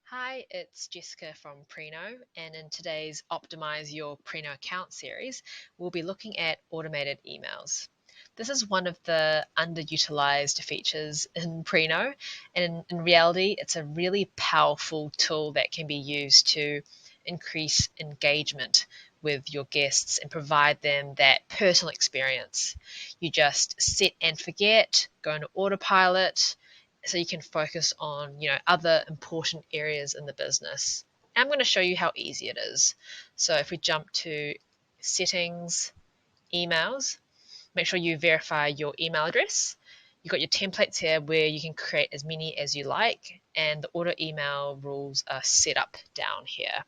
Hi, it's Jessica from Preno, and in today's Optimize Your Preno Account series, we'll be looking at automated emails. This is one of the underutilized features in Preno, and in reality, it's a really powerful tool that can be used to increase engagement with your guests and provide them that personal experience. You just set and forget, go into autopilot, so you can focus on other important areas in the business. And I'm going to show you how easy it is. So if we jump to settings, emails, make sure you verify your email address. You've got your templates here where you can create as many as you like, and the auto email rules are set up down here.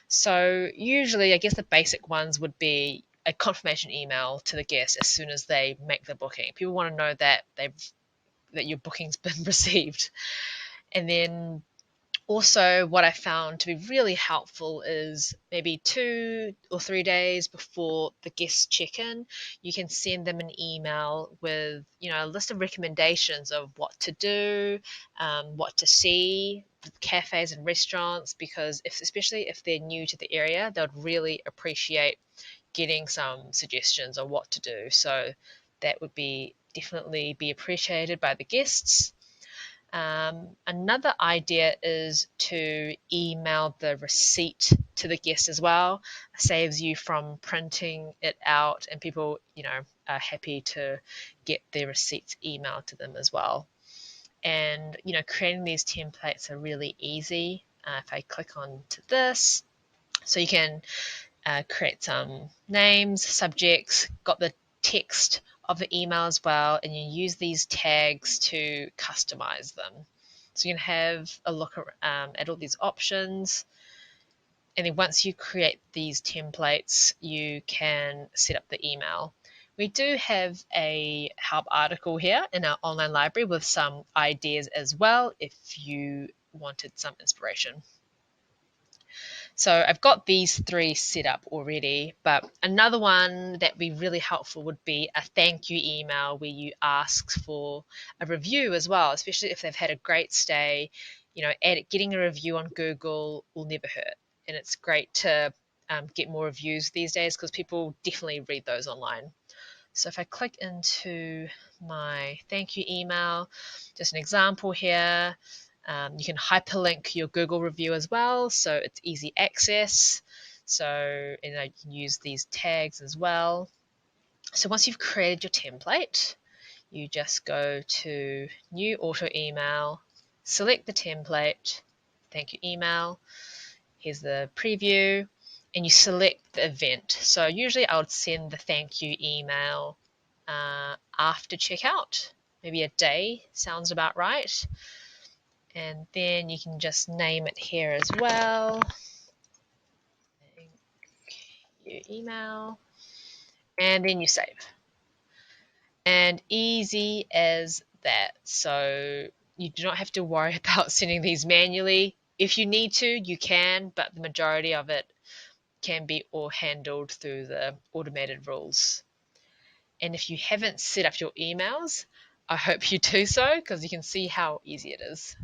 So usually I guess the basic ones would be a confirmation email to the guest as soon as they make the booking. People want to know that your booking's been received. And then also, what I found to be really helpful is maybe 2 or 3 days before the guests check in, you can send them an email with a list of recommendations of what to do, what to see, cafes and restaurants, because especially if they're new to the area, they would really appreciate getting some suggestions on what to do. So that would be definitely be appreciated by the guests. Another idea is to email the receipt to the guest as well. It saves you from printing it out, and people, are happy to get their receipts emailed to them as well. And creating these templates are really easy. If I click on to this, so you can create some names, subjects, got the text of the email as well, and you use these tags to customize them. So you can have a look at all these options, and then once you create these templates, you can set up the email. We do have a help article here in our online library with some ideas as well if you wanted some inspiration. So I've got these three set up already, but another one that would be really helpful would be a thank you email where you ask for a review as well, especially if they've had a great stay. Getting a review on Google will never hurt, and it's great to get more reviews these days because people definitely read those online. So if I click into my thank you email, just an example here, you can hyperlink your Google review as well, so it's easy access. So you can use these tags as well. So once you've created your template, you just go to new auto email, select the template, thank you email, here's the preview, and you select the event. So usually I would send the thank you email after checkout. Maybe a day sounds about right. And then you can just name it here as well. Thank you email. And then you save. And easy as that. So you do not have to worry about sending these manually. If you need to, you can, but the majority of it can be all handled through the automated rules. And if you haven't set up your emails, I hope you do so because you can see how easy it is.